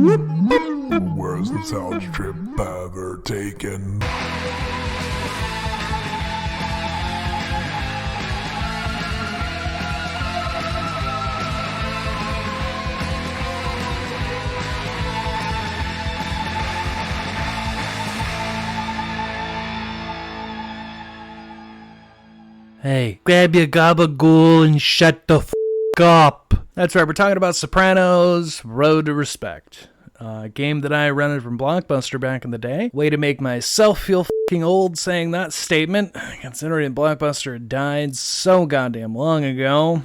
Where's the sound trip ever taken? Hey, grab your gabagool and shut the f*** up. That's right, we're talking about Sopranos, Road to Respect. A game that I rented from Blockbuster back in the day. Way to make myself feel f***ing old saying that statement, considering Blockbuster had died so goddamn long ago.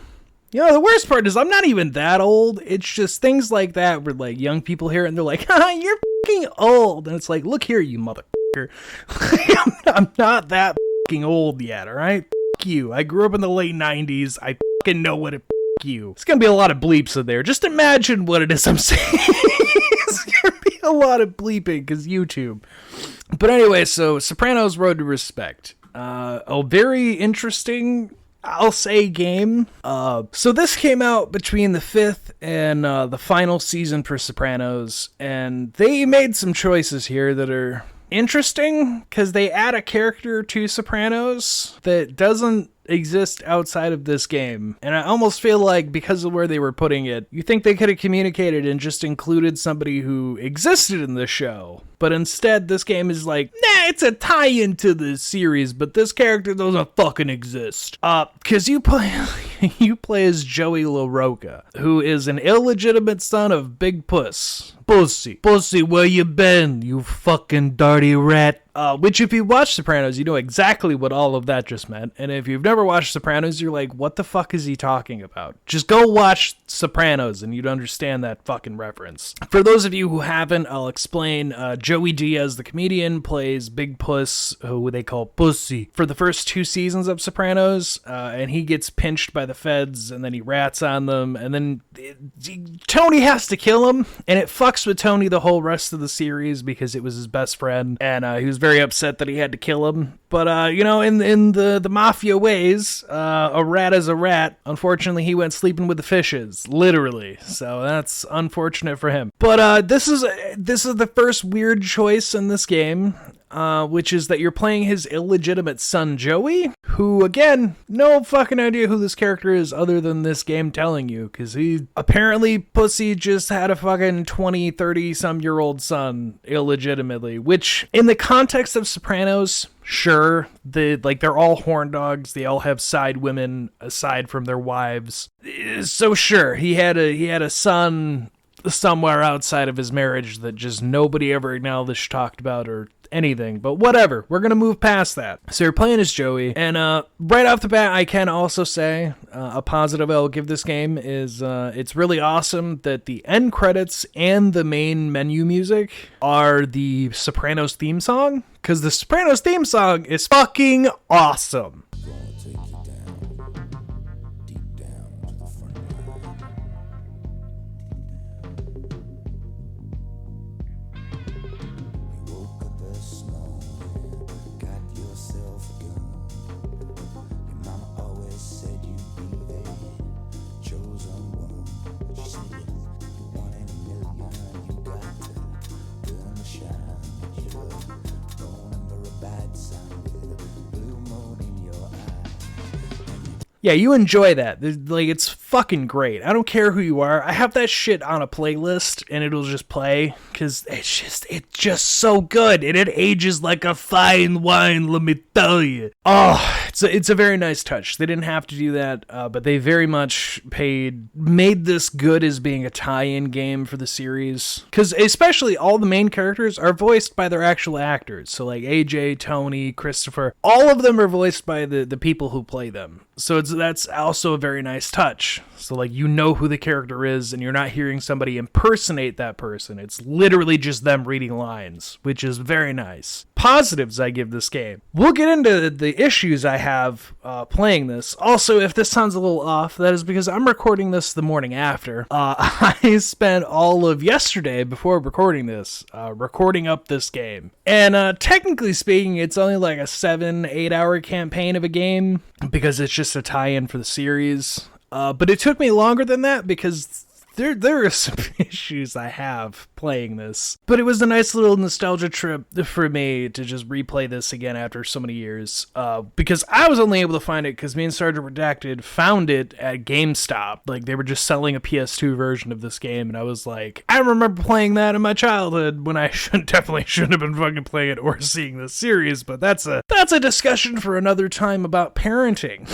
You know, the worst part is I'm not even that old. It's just things like that where, like, young people hear it and they're like, haha, you're f***ing old. And it's like, look here, you motherfucker. I'm not that f***ing old yet, alright? You. I grew up in the late 90s. I fucking know what it you. It's gonna be a lot of bleeps in there. Just imagine what it is I'm saying. It's gonna be a lot of bleeping because YouTube. But anyway, so Sopranos Road to Respect. A very interesting, I'll say, game. So this came out between the 5th and the final season for Sopranos, and they made some choices here that are interesting because they add a character to Sopranos that doesn't exist outside of this game. And I almost feel like because of where they were putting it, you think they could have communicated and just included somebody who existed in the show. But instead, this game is like, nah, it's a tie-in to the series, but this character doesn't fucking exist. Because you play as Joey LaRocca, who is an illegitimate son of Big Puss. Pussy, where you been, you fucking dirty rat? Which, if you watch Sopranos, you know exactly what all of that just meant. And if you've never watched Sopranos, you're like, what the fuck is he talking about? Just go watch Sopranos and you'd understand that fucking reference. For those of you who haven't, I'll explain. Joey Diaz, the comedian, plays Big Puss, who they call Pussy, for the first 2 seasons of Sopranos. And he gets pinched by the feds, and then he rats on them. And then Tony has to kill him. And it fucks with Tony the whole rest of the series because it was his best friend. And he was very upset that he had to kill him. But, you know, in the mafia ways, a rat is a rat. Unfortunately, he went sleeping with the fishes, literally. So that's unfortunate for him. But this is the first weird choice in this game, which is that you're playing his illegitimate son, Joey, who, again, no fucking idea who this character is other than this game telling you, because he apparently, Pussy just had a fucking 20, 30-some-year-old son illegitimately, which, in the context of Sopranos, sure, they're all horn dogs, they all have side women aside from their wives, so sure, he had a son somewhere outside of his marriage that just nobody ever acknowledged, talked about, or anything, but whatever, we're gonna move past that. So you're playing as Joey, and right off the bat, I can also say a positive I'll give this game is it's really awesome that the end credits and the main menu music are the Sopranos theme song, because the Sopranos theme song is fucking awesome. Yeah, you enjoy that. Like, it's fucking great. I don't care who you are. I have that shit on a playlist, and it'll just play, because it's just so good, and it ages like a fine wine, let me tell you. Oh, it's a very nice touch. They didn't have to do that, but they very much made this good as being a tie-in game for the series, because especially all the main characters are voiced by their actual actors. So, like, AJ, Tony, Christopher, all of them are voiced by the people who play them. So that's also a very nice touch. So, like, you know who the character is, and you're not hearing somebody impersonate that person. It's literally just them reading lines, which is very nice. Positives I give this game. We'll get into the issues I have playing this. Also, if this sounds a little off, that is because I'm recording this the morning after. I spent all of yesterday before recording this, recording up this game. And technically speaking, it's only like a 7-8 hour campaign of a game, because it's just a tie-in for the series. But it took me longer than that because there are some issues I have playing this, but it was a nice little nostalgia trip for me to just replay this again after so many years, because I was only able to find it because me and Sergeant Redacted found it at GameStop. Like, they were just selling a PS2 version of this game, and I was like, I remember playing that in my childhood when I definitely shouldn't have been fucking playing it or seeing this series, but that's a discussion for another time about parenting.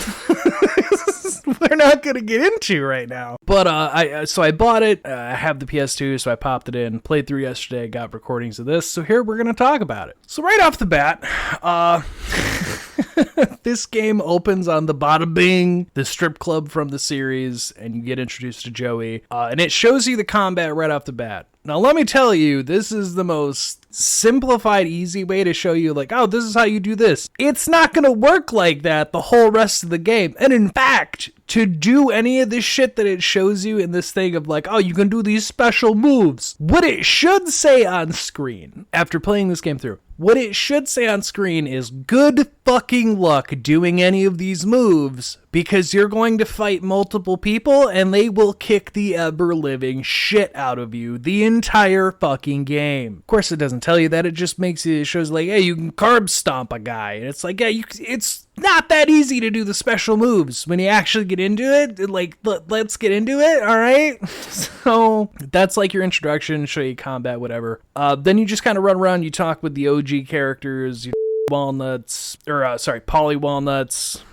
We're not gonna get into right now. But I bought it. I have the PS2, so I popped it in, played through yesterday, got recordings of this. So here we're gonna talk about it. So right off the bat, this game opens on the Bada Bing, the strip club from the series, and you get introduced to Joey, and it shows you the combat right off the bat. Now, let me tell you, this is the most simplified, easy way to show you, like, oh, this is how you do this. It's not going to work like that the whole rest of the game. And in fact, to do any of this shit that it shows you in this thing of like, oh, you can do these special moves, what it should say on screen, after playing this game through, what it should say on screen is good fucking luck doing any of these moves, because you're going to fight multiple people and they will kick the ever-living shit out of you the entire fucking game. Of course, it doesn't tell you that. It just it shows like, hey, you can carb stomp a guy. And it's like, yeah, it's not that easy to do the special moves. When you actually get into it, like, let's get into it, all right? So that's like your introduction, show you combat, whatever. Then you just kind of run around, you talk with the OG characters, Polly Walnuts.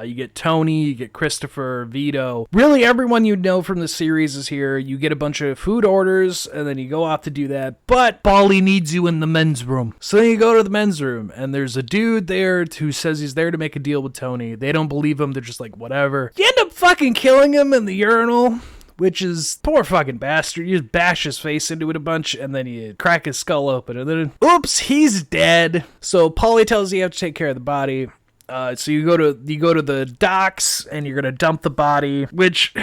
You get Tony, you get Christopher, Vito. Really, everyone you know from the series is here. You get a bunch of food orders, and then you go off to do that. But Polly needs you in the men's room. So then you go to the men's room, and there's a dude there who says he's there to make a deal with Tony. They don't believe him. They're just like, whatever. You end up fucking killing him in the urinal, which is poor fucking bastard. You just bash his face into it a bunch, and then you crack his skull open, and then, oops, he's dead. So Polly tells you have to take care of the body. So you go to the docks and you're gonna dump the body, which,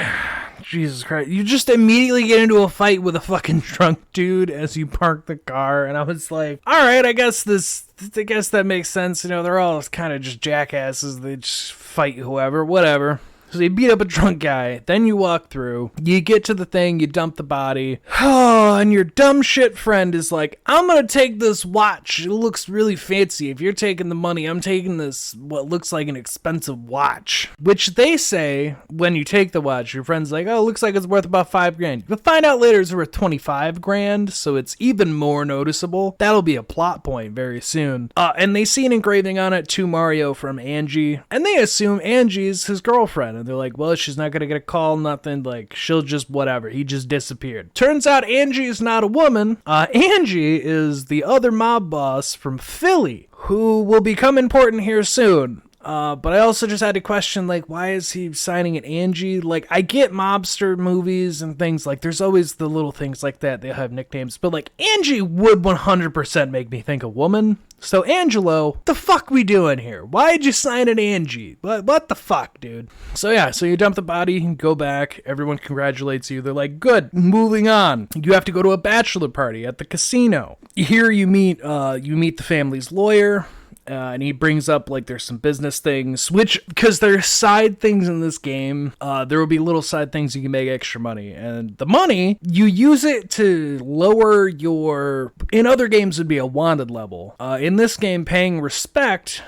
Jesus Christ, you just immediately get into a fight with a fucking drunk dude as you park the car, and I was like, all right, I guess that makes sense. You know, they're all kind of just jackasses. They just fight whoever, whatever. So you beat up a drunk guy, then you walk through, you get to the thing, you dump the body, and your dumb shit friend is like, I'm gonna take this watch, it looks really fancy. If you're taking the money, I'm taking this, what looks like an expensive watch. Which they say, when you take the watch, your friend's like, oh, it looks like it's worth about $5,000. You'll find out later it's worth $25,000, so it's even more noticeable. That'll be a plot point very soon. And they see an engraving on it, to Mario from Angie, and they assume Angie's his girlfriend. And they're like, well, she's not going to get a call, nothing, like, she'll just whatever. He just disappeared. Turns out Angie is not a woman. Angie is the other mob boss from Philly, who will become important here soon. But I also just had to question, like, why is he signing it Angie? Like, I get mobster movies and things, like, there's always the little things like that. They have nicknames. But, like, Angie would 100% make me think a woman. So, Angelo, the fuck we doing here? Why'd you sign it Angie? What the fuck, dude? So, yeah, so you dump the body, go back, everyone congratulates you. They're like, good, moving on. You have to go to a bachelor party at the casino. Here you meet the family's lawyer. And he brings up, like, there's some business things, which, because there's side things in this game, there will be little side things you can make extra money. And the money, you use it to lower your, in other games would be a wanted level. In this game, paying respect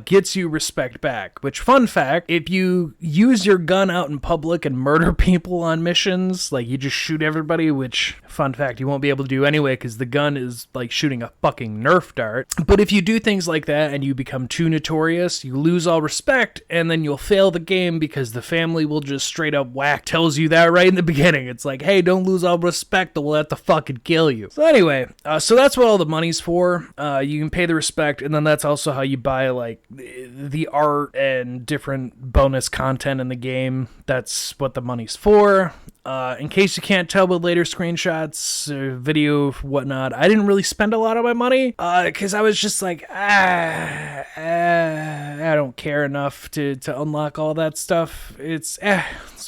gets you respect back, which, fun fact, if you use your gun out in public and murder people on missions, like, you just shoot everybody, which, fun fact, you won't be able to do anyway because the gun is like shooting a fucking Nerf dart. But if you do things like that and you become too notorious, you lose all respect, and then you'll fail the game because the family will just straight up tells you that right in the beginning. It's like, hey, don't lose all respect or we'll have to fucking kill you. So anyway, so that's what all the money's for. You can pay the respect, and then that's also how you buy, like, the art and different bonus content in the game. That's what the money's for. In case you can't tell with later screenshots, video, whatnot, I didn't really spend a lot of my money because I was just like, I don't care enough to unlock all that stuff. It's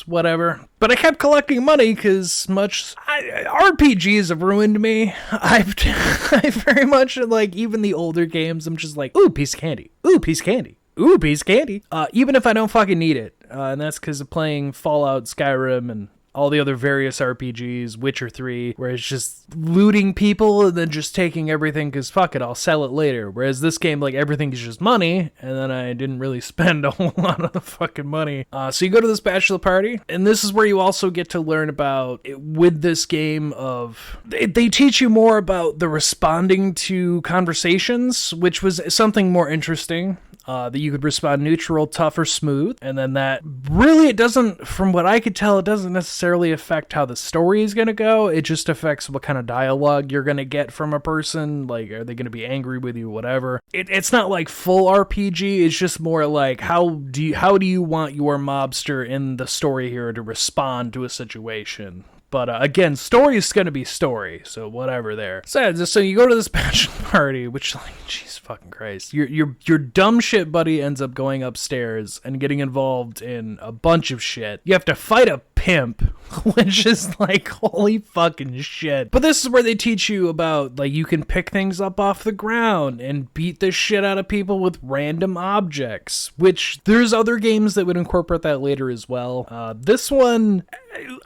whatever. But I kept collecting money because RPGs have ruined me. I very much, like, even the older games, I'm just like, ooh, piece of candy. Ooh, piece of candy. Ooh, piece of candy. Even if I don't fucking need it. And that's because of playing Fallout, Skyrim, and all the other various RPGs, Witcher 3, where it's just looting people and then just taking everything because fuck it, I'll sell it later. Whereas this game, like, everything is just money, and then I didn't really spend a whole lot of the fucking money. So you go to this bachelor party, and this is where you also get to learn about, with this game of, they teach you more about the responding to conversations, which was something more interesting. That you could respond neutral, tough, or smooth. And then that really, it doesn't, from what I could tell, it doesn't necessarily affect how the story is going to go. It just affects what kind of dialogue you're going to get from a person. Like, are they going to be angry with you, whatever. It's not like full RPG. It's just more like, how do you want your mobster in the story here to respond to a situation? But again, story is going to be story, so whatever there. So you go to this bachelor party, which, like, jeez fucking Christ. Your dumb shit buddy ends up going upstairs and getting involved in a bunch of shit. You have to fight a pimp, which is like, holy fucking shit. But this is where they teach you about, like, you can pick things up off the ground and beat the shit out of people with random objects, which there's other games that would incorporate that later as well. This one,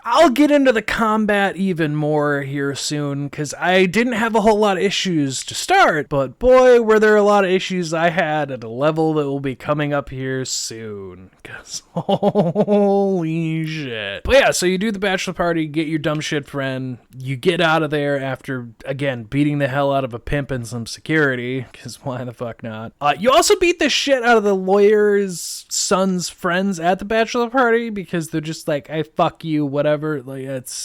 I'll get into the combat even more here soon, because I didn't have a whole lot of issues to start, but boy, were there a lot of issues I had at a level that will be coming up here soon, because holy shit. But yeah, so you do the bachelor party, get your dumb shit friend, you get out of there after, again, beating the hell out of a pimp and some security, because why the fuck not? You also beat the shit out of the lawyer's son's friends at the bachelor party, because they're just like, hey, fuck you, whatever. Like, it's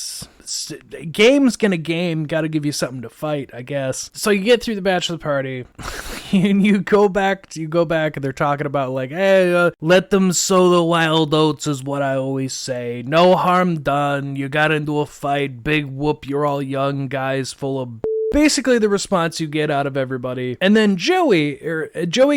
game's gonna game, gotta give you something to fight, I guess. So you get through the bachelor party and you go back and they're talking about, like, hey, let them sow the wild oats is what I always say. No harm done. You got into a fight, big whoop, you're all young guys full of basically the response you get out of everybody. And then Joey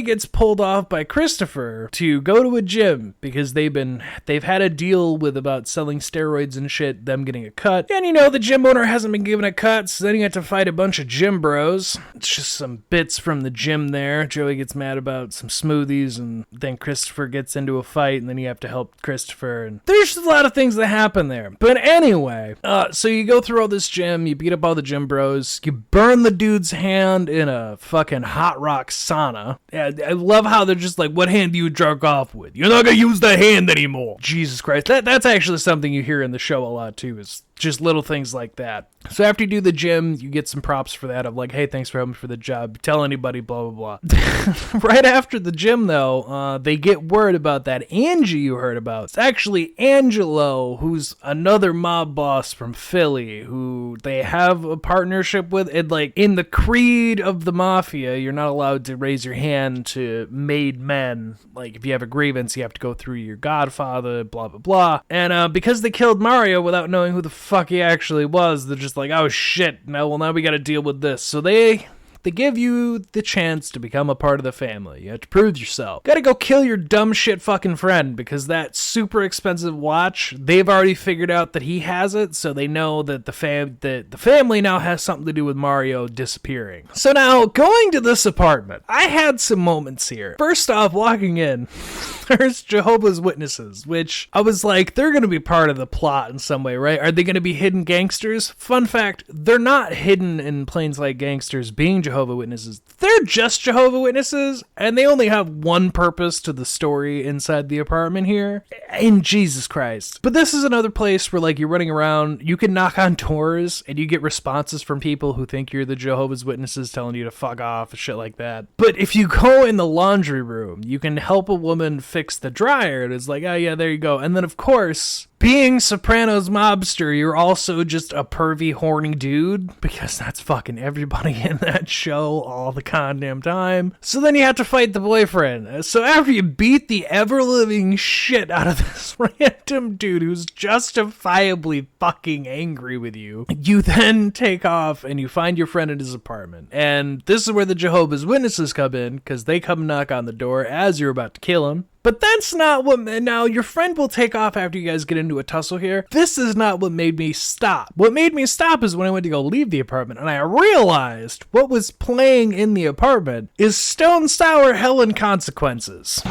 gets pulled off by Christopher to go to a gym because they've had a deal with about selling steroids and shit, them getting a cut. And the gym owner hasn't been given a cut, so then you have to fight a bunch of gym bros. It's just some bits from the gym there. Joey gets mad about some smoothies, and then Christopher gets into a fight, and then you have to help Christopher. And there's a lot of things that happen there. But anyway, so you go through all this gym, you beat up all the gym bros, you burn the dude's hand in a fucking hot rock sauna. Yeah, I love how they're just like, what hand do you jerk off with? You're not gonna use the hand anymore. Jesus Christ. That's actually something you hear in the show a lot too, is just little things like that. So after you do the gym, you get some props for that of like, hey, thanks for helping for the job. Tell anybody, blah, blah, blah. Right after the gym, though, they get word about that Angie you heard about. It's actually Angelo, who's another mob boss from Philly, who they have a partnership with. And like, in the creed of the mafia, you're not allowed to raise your hand to made men. Like, if you have a grievance, you have to go through your godfather, blah, blah, blah. And because they killed Mario without knowing who the fuck he actually was, they're just like, oh shit, now we gotta deal with this. So they give you the chance to become a part of the family. You have to prove yourself. Gotta go kill your dumb shit fucking friend, because that super expensive watch, they've already figured out that he has it, so they know that the family now has something to do with Mario disappearing. So now, going to this apartment, I had some moments here. First off, walking in, there's Jehovah's Witnesses, which I was like, they're gonna be part of the plot in some way, right? Are they gonna be hidden gangsters? Fun fact, they're not hidden in plain sight gangsters being Jehovah's Witnesses. They're just Jehovah's Witnesses, and they only have one purpose to the story inside the apartment here. And Jesus Christ. But this is another place where, like, you're running around, you can knock on doors, and you get responses from people who think you're the Jehovah's Witnesses telling you to fuck off and shit like that. But if you go in the laundry room, you can help a woman fix the dryer, and it's like, oh yeah, there you go. And then, of course, being Sopranos mobster, you're also just a pervy, horny dude, because that's fucking everybody in that show all the goddamn time. So then you have to fight the boyfriend. So after you beat the ever-living shit out of this random dude who's justifiably fucking angry with you, you then take off and you find your friend in his apartment. And this is where the Jehovah's Witnesses come in, because they come knock on the door as you're about to kill him. But that's not what... Now, your friend will take off after you guys get into a tussle here. This is not what made me stop. What made me stop is when I went to go leave the apartment, and I realized what was playing in the apartment is Stone Sour Hell and Consequences.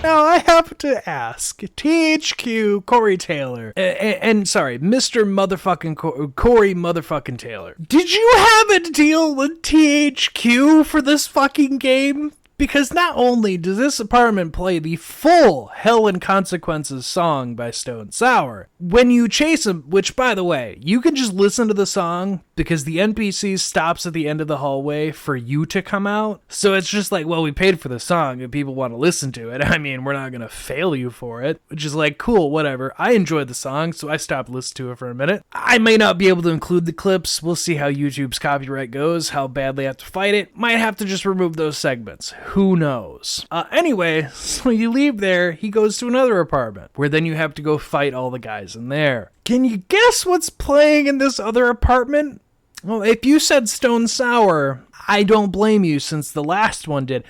Now, I have to ask, THQ Corey Taylor, and sorry, Mr. Motherfucking Corey Motherfucking Taylor, did you have a deal with THQ for this fucking game? Because not only does this apartment play the full Hell and Consequences song by Stone Sour, when you chase him, which by the way, you can just listen to the song because the NPC stops at the end of the hallway for you to come out. So it's just like, well, we paid for the song and people want to listen to it. I mean, we're not going to fail you for it, which is like, cool, whatever. I enjoyed the song, so I stopped listening to it for a minute. I may not be able to include the clips. We'll see how YouTube's copyright goes, how bad they have to fight it. Might have to just remove those segments. Who knows? Anyway, so you leave there, he goes to another apartment, where then you have to go fight all the guys in there. Can you guess what's playing in this other apartment? Well, if you said Stone Sour, I don't blame you, since the last one did.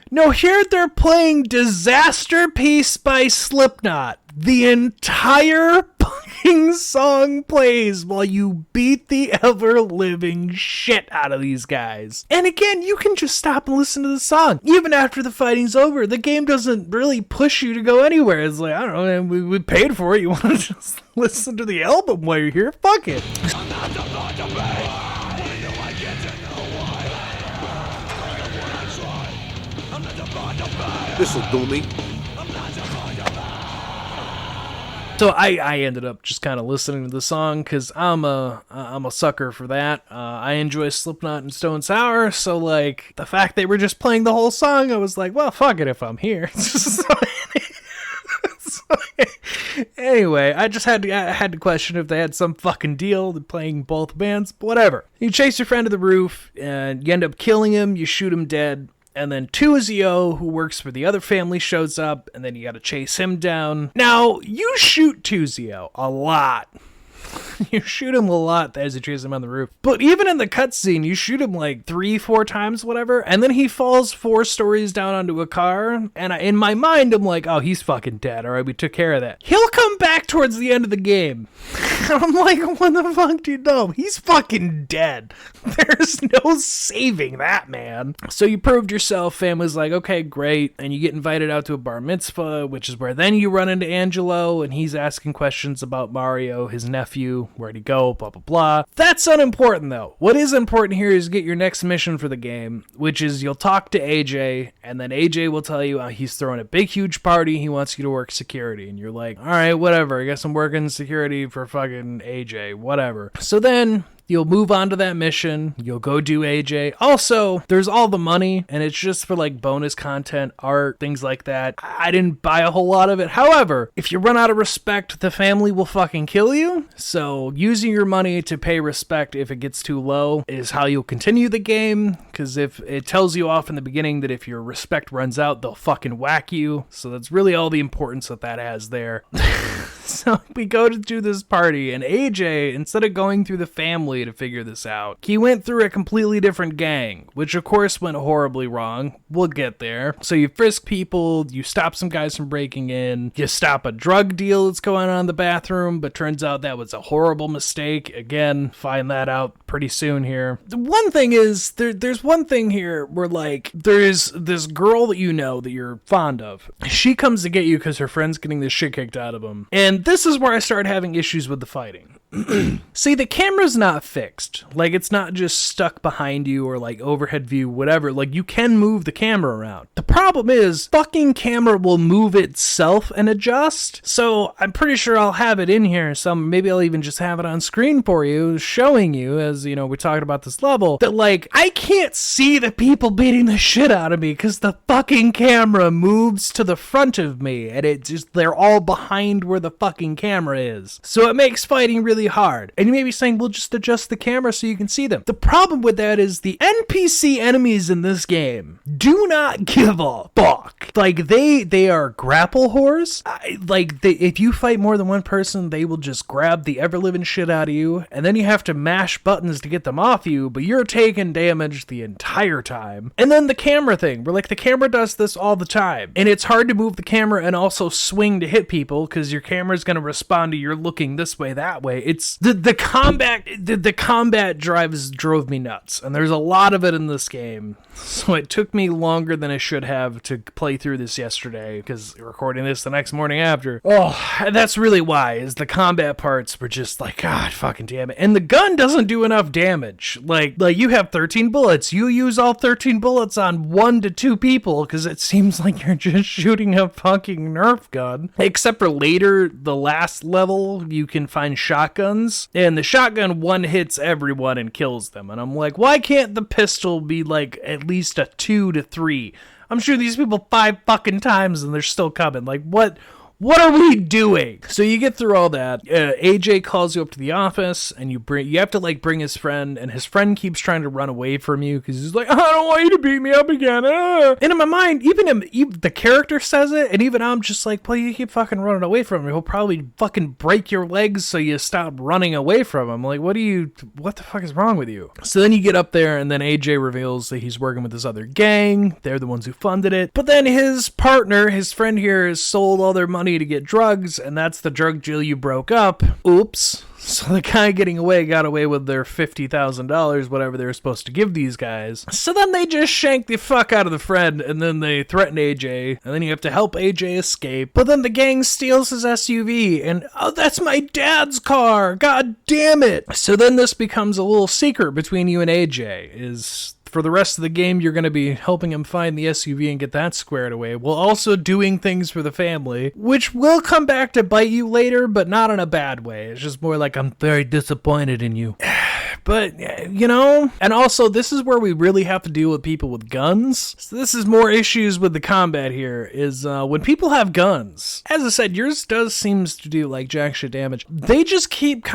No, here they're playing Disaster Piece by Slipknot. The entire fucking song plays while you beat the ever-living shit out of these guys. And again, you can just stop and listen to the song. Even after the fighting's over, the game doesn't really push you to go anywhere. It's like, I don't know, we paid for it. You want to just listen to the album while you're here? Fuck it. This'll do me. So I ended up just kind of listening to the song because I'm a sucker for that. I enjoy Slipknot and Stone Sour, so like the fact they were just playing the whole song, I was like, well, fuck it if I'm here. Anyway, I had to question if they had some fucking deal to playing both bands, but whatever. You chase your friend to the roof, and you end up killing him, you shoot him dead, and then Tuzio, who works for the other family, shows up, and then you gotta chase him down. Now, you shoot Tuzio a lot. You shoot him a lot as you chase him on the roof. But even in the cutscene, you shoot him like 3-4 times, whatever, and then he falls 4 stories down onto a car, and in my mind, I'm like, oh, he's fucking dead. All right, we took care of that. He'll come back towards the end of the game. I'm like, what the fuck do you know? He's fucking dead. There's no saving that man. So you proved yourself. Family's like, okay, great. And you get invited out to a bar mitzvah, which is where then you run into Angelo, and he's asking questions about Mario, his nephew. Where'd he go? Blah, blah, blah. That's unimportant, though. What is important here is get your next mission for the game, which is you'll talk to AJ, and then AJ will tell you he's throwing a big, huge party. He wants you to work security. And you're like, all right, whatever. I guess I'm working security for fucking AJ. Whatever. So then you'll move on to that mission. You'll go do AJ. Also, there's all the money, and it's just for like bonus content, art, things like that. I didn't buy a whole lot of it. However, if you run out of respect, the family will fucking kill you. So using your money to pay respect if it gets too low is how you'll continue the game. Because if it tells you off in the beginning that if your respect runs out, they'll fucking whack you. So that's really all the importance that has there. So we go to do this party, and AJ, instead of going through the family to figure this out, he went through a completely different gang, which of course went horribly wrong. We'll get there. So you frisk people, you stop some guys from breaking in, you stop a drug deal that's going on in the bathroom, but turns out that was a horrible mistake. Again, find that out pretty soon here. The one thing is, there's one thing here where like, there's this girl that you know that you're fond of. She comes to get you because her friend's getting the shit kicked out of him. And this is where I started having issues with the fighting. See, the camera's not fixed. Like, it's not just stuck behind you or like overhead view, whatever. Like, you can move the camera around. The problem is, fucking camera will move itself and adjust. So I'm pretty sure I'll have it in here. Maybe I'll even just have it on screen for you, showing you, as you know, we're talking about this level, that like, I can't see the people beating the shit out of me because the fucking camera moves to the front of me, and they're all behind where the fucking camera is. So it makes fighting really hard. And you may be saying, well, just adjust the camera so you can see them. The problem with that is the NPC enemies in this game do not give a fuck. Like, they are grapple whores. If you fight more than one person, they will just grab the ever-living shit out of you, and then you have to mash buttons to get them off you, but you're taking damage the entire time. And then the camera thing, where like the camera does this all the time, and it's hard to move the camera and also swing to hit people, because your camera's going to respond to you're looking this way, that way. it's the combat. The combat drove me nuts, and there's a lot of it in this game. So it took me longer than it should have to play through this yesterday, because recording this the next morning after. Oh, and that's really why, is the combat parts were just like, God fucking damn it. And the gun doesn't do enough damage. Like you have 13 bullets. You use all 13 bullets on 1 to 2 people, because it seems like you're just shooting a fucking Nerf gun. Except for later, the last level, you can find shotguns, and the shotgun one hits everyone and kills them. And I'm like, why can't the pistol be like at least a 2 to 3? I'm shooting these people 5 fucking times and they're still coming. Like, what are we doing? So you get through all that. AJ calls you up to the office, and you have to like bring his friend, and his friend keeps trying to run away from you because he's like, I don't want you to beat me up again. And in my mind, even the character says it, and even I'm just like, well, you keep fucking running away from him, he'll probably fucking break your legs so you stop running away from him. Like, what the fuck is wrong with you? So then you get up there, and then AJ reveals that he's working with this other gang. They're the ones who funded it. But then his partner, his friend here, has sold all their money to get drugs, and that's the drug deal you broke up. Oops. So the guy getting away got away with their $50,000, whatever they were supposed to give these guys. So then they just shank the fuck out of the friend, and then they threaten AJ, and then you have to help AJ escape. But then the gang steals his SUV, and oh, that's my dad's car! God damn it! So then this becomes a little secret between you and AJ, is for the rest of the game, you're going to be helping him find the SUV and get that squared away, while also doing things for the family, which will come back to bite you later, but not in a bad way. It's just more like, I'm very disappointed in you. But, you know, and also this is where we really have to deal with people with guns. So this is more issues with the combat here, is when people have guns. As I said, yours seems to do like jack shit damage. They just keep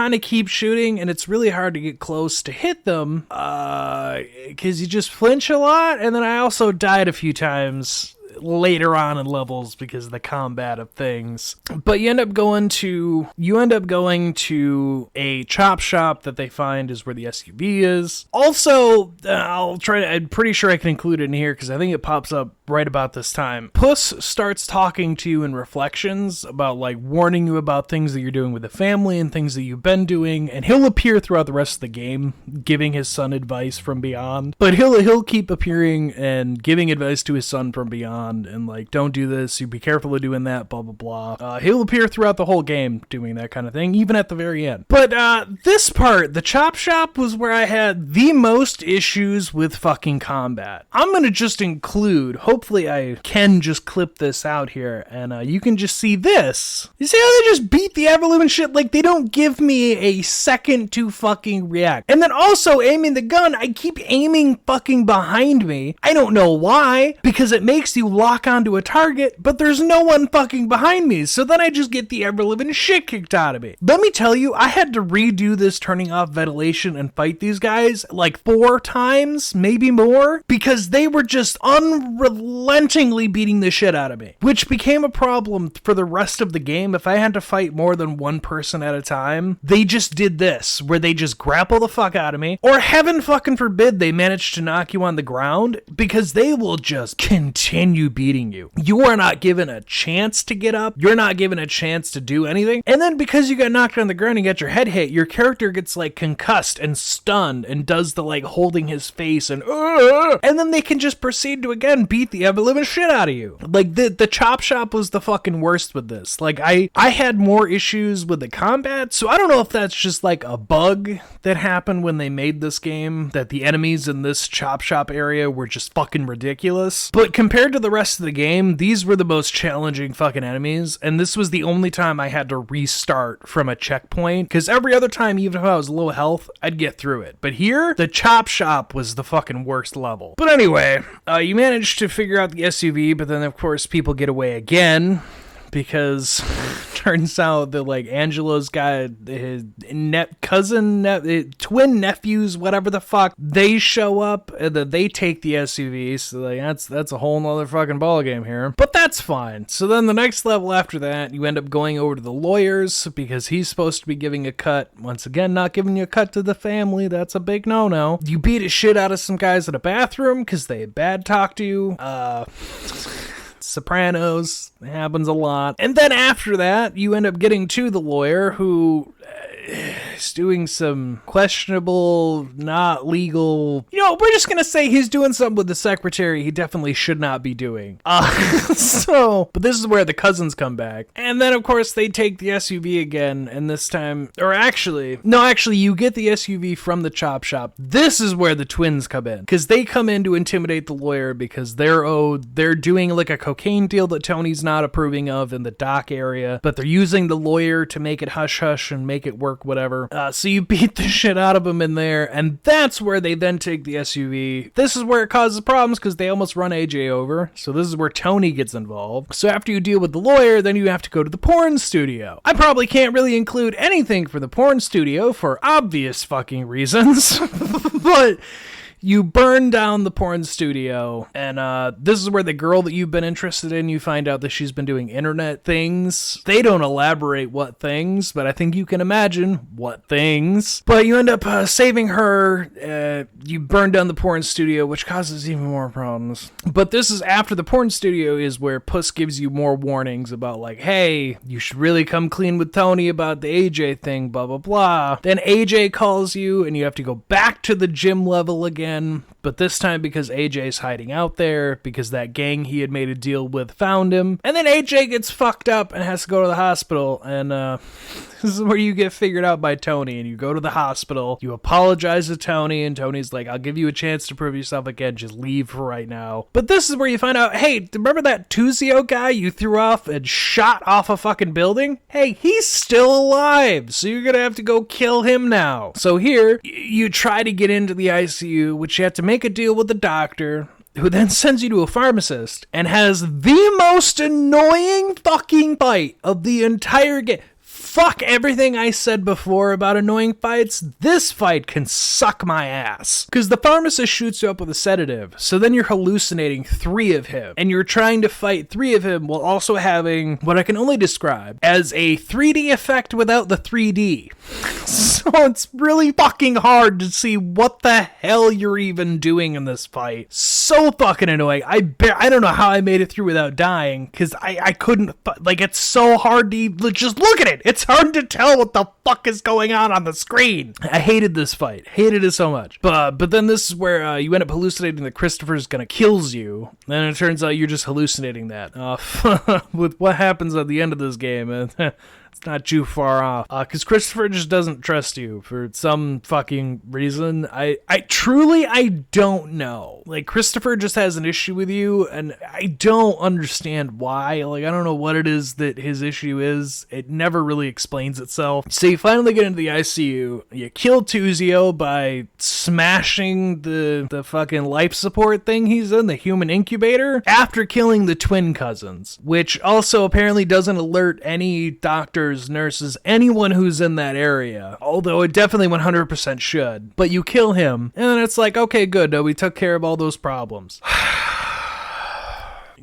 shooting, and it's really hard to get close to hit them, because you just flinch a lot. And then I also died a few times later on in levels because of the combat of things. But you end up going to a chop shop that they find is where the SUV is. Also, I'm pretty sure I can include it in here because I think it pops up right about this time. Puss starts talking to you in reflections about like warning you about things that you're doing with the family and things that you've been doing, and he'll appear throughout the rest of the game giving his son advice from beyond. But he'll keep appearing and giving advice to his son from beyond, and like, don't do this, you be careful of doing that, blah blah blah. He'll appear throughout the whole game doing that kind of thing, even at the very end. But this part, the chop shop, was where I had the most issues with fucking combat. I'm gonna just include, hopefully I can just clip this out here, and you can just see this. You see how they just beat the ever-living shit? Like, they don't give me a second to fucking react. And then also aiming the gun, I keep aiming fucking behind me. I don't know why, because it makes you lock onto a target, but there's no one fucking behind me, so then I just get the ever-living shit kicked out of me. Let me tell you, I had to redo this turning off ventilation and fight these guys like 4 times, maybe more, because they were just unrelentingly beating the shit out of me, which became a problem for the rest of the game. If I had to fight more than one person at a time, they just did this, where they just grapple the fuck out of me, or heaven fucking forbid they manage to knock you on the ground, because they will just continue beating you. You are not given a chance to get up. You're not given a chance to do anything. And then because you got knocked on the ground and got your head hit, your character gets like concussed and stunned and does the like holding his face and then they can just proceed to again beat the ever-living shit out of you. Like the chop shop was the fucking worst with this. Like I had more issues with the combat, so I don't know if that's just like a bug that happened when they made this game, that the enemies in this chop shop area were just fucking ridiculous. But compared to the rest of the game, these were the most challenging fucking enemies, and this was the only time I had to restart from a checkpoint, because every other time, even if I was low health, I'd get through it. But here, the chop shop was the fucking worst level. But anyway, you managed to figure out the SUV, but then of course people get away again, because turns out that like Angelo's got his twin nephews, whatever the fuck, they show up and then they take the SUV. So like that's a whole nother fucking ball game here, but that's fine. So then the next level after that, you end up going over to the lawyers because he's supposed to be giving a cut. Once again, not giving you a cut to the family. That's a big no-no. You beat a shit out of some guys in a bathroom because they bad talked to you. Sopranos, it happens a lot. And then after that, you end up getting to the lawyer who he's doing some questionable, not legal, we're just gonna say he's doing something with the secretary he definitely should not be doing. But this is where the cousins come back. And then, of course, they take the SUV again, and this time, you get the SUV from the chop shop. This is where the twins come in, because they come in to intimidate the lawyer because they're doing like a cocaine deal that Tony's not approving of in the dock area, but they're using the lawyer to make it hush-hush and make it work, whatever. So you beat the shit out of them in there, and that's where they then take the SUV. This is where it causes problems because they almost run AJ over, so this is where Tony gets involved. So after you deal with the lawyer, then you have to go to the porn studio. I probably can't really include anything for the porn studio for obvious fucking reasons, but you burn down the porn studio, and this is where the girl that you've been interested in, you find out that she's been doing internet things. They don't elaborate what things, but I think you can imagine what things. But you end up saving her. You burn down the porn studio, which causes even more problems. But this is after the porn studio is where Puss gives you more warnings about like, hey, you should really come clean with Tony about the AJ thing, blah, blah, blah. Then AJ calls you, and you have to go back to the gym level again. But this time because AJ's hiding out there, because that gang he had made a deal with found him. And then AJ gets fucked up and has to go to the hospital, and this is where you get figured out by Tony, and you go to the hospital, you apologize to Tony, and Tony's like, I'll give you a chance to prove yourself again, just leave for right now. But this is where you find out, hey, remember that Tuzio guy you threw off and shot off a fucking building? Hey, he's still alive, so you're gonna have to go kill him now. So here, you try to get into the ICU, which you have to make a deal with the doctor, who then sends you to a pharmacist and has the most annoying fucking fight of the entire game. Fuck everything I said before about annoying fights. This fight can suck my ass. Because the pharmacist shoots you up with a sedative, so then you're hallucinating 3 of him. And you're trying to fight 3 of him while also having what I can only describe as a 3D effect without the 3D. So it's really fucking hard to see what the hell you're even doing in this fight. So fucking annoying. I don't know how I made it through without dying, because I couldn't, like, it's so hard to just look at it. It's hard to tell what the fuck is going on the screen. I hated this fight. Hated it so much. But then this is where you end up hallucinating that Christopher's gonna kills you. And it turns out you're just hallucinating that. With what happens at the end of this game, it's not too far off. Because Christopher just doesn't trust you for some fucking reason. I truly don't know. Like, Christopher just has an issue with you, and I don't understand why. Like, I don't know what it is that his issue is. It never really explains itself. So you finally get into the ICU. You kill Tuzio by smashing the fucking life support thing he's in, the human incubator, after killing the twin cousins, which also apparently doesn't alert any doctors, nurses, anyone who's in that area, although it definitely 100% should. But you kill him, and then it's like, okay, good, we took care of all those problems.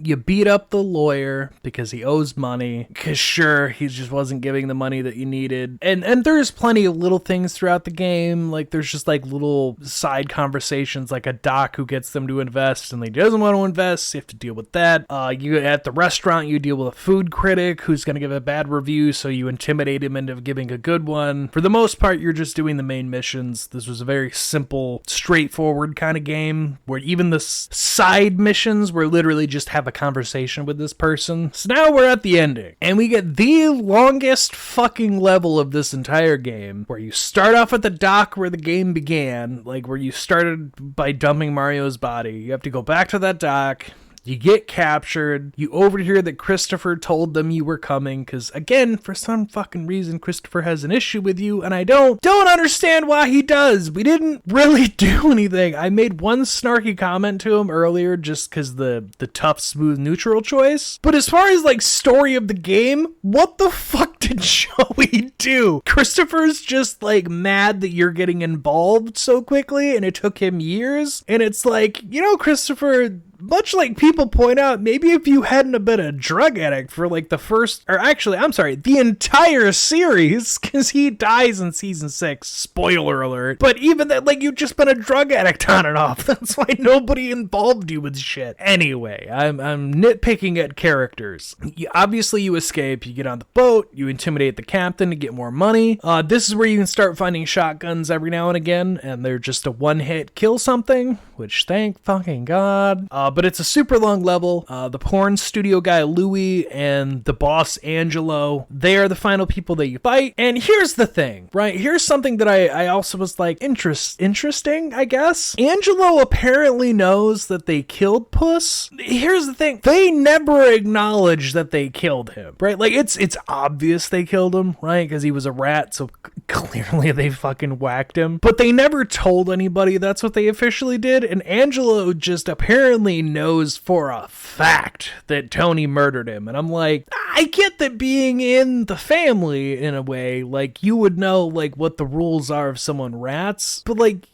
You beat up the lawyer because he owes money, because sure, he just wasn't giving the money that you needed. And there's plenty of little things throughout the game. Like, there's just like little side conversations, like a doc who gets them to invest and he doesn't want to invest, so you have to deal with that. You at the restaurant, you deal with a food critic who's going to give a bad review, so you intimidate him into giving a good one. For the most part, you're just doing the main missions. This was a very simple, straightforward kind of game where even the side missions were literally just have a conversation with this person. So now we're at the ending, and we get the longest fucking level of this entire game, where you start off at the dock where the game began, like where you started by dumping Mario's body. You have to go back to that dock. You get captured. You overhear that Christopher told them you were coming, because again, for some fucking reason, Christopher has an issue with you, and I don't understand why he does. We didn't really do anything. I made one snarky comment to him earlier just because the tough, smooth, neutral choice. But as far as like story of the game, what the fuck did Joey do? Christopher's just like mad that you're getting involved so quickly, and it took him years. And it's like, Christopher, much like people point out, maybe if you hadn't have been a drug addict for like the entire series, because he dies in season 6, spoiler alert, but even that, like, you've just been a drug addict on and off. That's why nobody involved you with shit. Anyway, I'm nitpicking at characters. Obviously you escape, you get on the boat, you intimidate the captain to get more money. This is where you can start finding shotguns every now and again, and they're just a one-hit kill something, which thank fucking God. But it's a super long level. The porn studio guy Louis and the boss Angelo, they are the final people that you fight. And here's the thing, right? Here's something that I also was like, interesting, I guess. Angelo apparently knows that they killed Puss. Here's the thing, they never acknowledge that they killed him, right? Like, it's obvious they killed him, right? Because he was a rat, so clearly they fucking whacked him. But they never told anybody that's what they officially did, and Angelo just apparently knows for a fact that Tony murdered him. And I'm like, I get that being in the family in a way, like, you would know like what the rules are if someone rats, but like,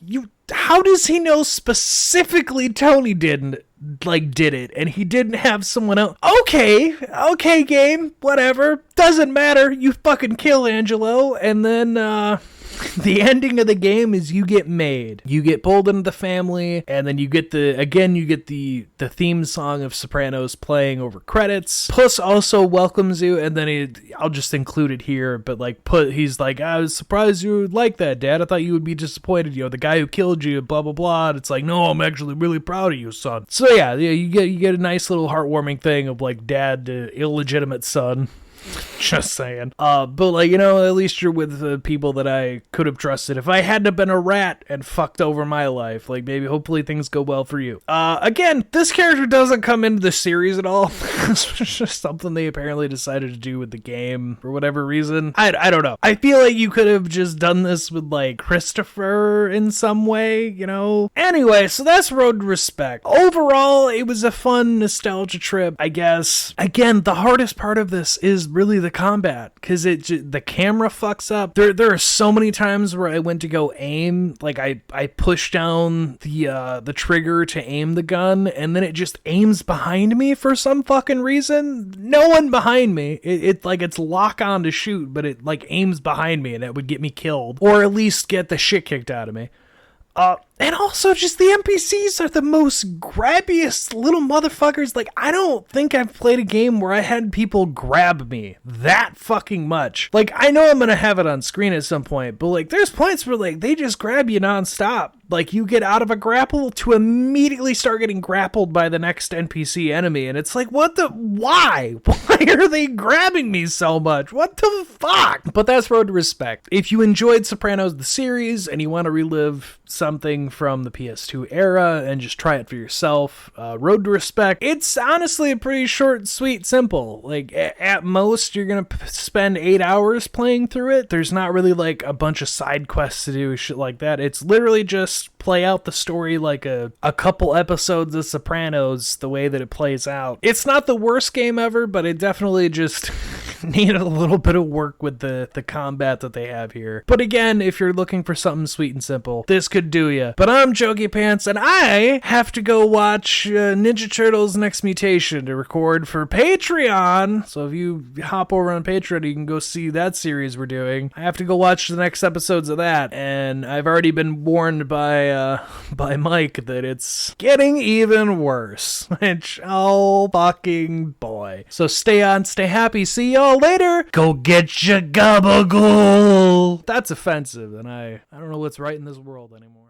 how does he know specifically Tony did it and he didn't have someone else? Okay, game, whatever, doesn't matter, you fucking kill Angelo, and then the ending of the game is you get made. You get pulled into the family, and then you get the theme song of Sopranos playing over credits. Puss also welcomes you, and then I'll just include it here, but like he's like, I was surprised you would like that, Dad. I thought you would be disappointed. The guy who killed you, blah blah blah. And it's like, no, I'm actually really proud of you, son. So yeah, you get a nice little heartwarming thing of like dad to illegitimate son. Just saying. But like, at least you're with the people that I could have trusted. If I hadn't have been a rat and fucked over my life, like maybe hopefully things go well for you. Again, this character doesn't come into the series at all. It's just something they apparently decided to do with the game for whatever reason. I don't know. I feel like you could have just done this with like Christopher in some way, Anyway, so that's Road to Respect. Overall, it was a fun nostalgia trip, I guess. Again, the hardest part of this is really the combat, because the camera fucks up. There are so many times where I went to go aim, like I push down the trigger to aim the gun, and then it just aims behind me for some fucking reason. No one behind me. It's lock on to shoot, but it like aims behind me, and it would get me killed, or at least get the shit kicked out of me. And also, just the NPCs are the most grabbiest little motherfuckers. Like, I don't think I've played a game where I had people grab me that fucking much. Like, I know I'm gonna have it on screen at some point, but like, there's points where like, they just grab you nonstop. Like, you get out of a grapple to immediately start getting grappled by the next NPC enemy, and it's like, why? Why are they grabbing me so much? What the fuck? But that's Road to Respect. If you enjoyed Sopranos the series, and you want to relive something from the PS2 era, and just try it for yourself, Road to Respect, it's honestly pretty short, sweet, simple. Like, at most, you're gonna spend 8 hours playing through it. There's not really, like, a bunch of side quests to do, shit like that. It's literally just play out the story like a couple episodes of Sopranos, the way that it plays out. It's not the worst game ever, but it definitely just needed a little bit of work with the combat that they have here. But again, if you're looking for something sweet and simple, this could do ya. But I'm Jokey Pants, and I have to go watch Ninja Turtles Next Mutation to record for Patreon. So if you hop over on Patreon, you can go see that series we're doing. I have to go watch the next episodes of that, and I've already been warned by Mike that it's getting even worse. Which, oh fucking boy. So stay on, stay happy. See y'all later. Go get your gabagool. That's offensive, and I don't know what's right in this world anymore.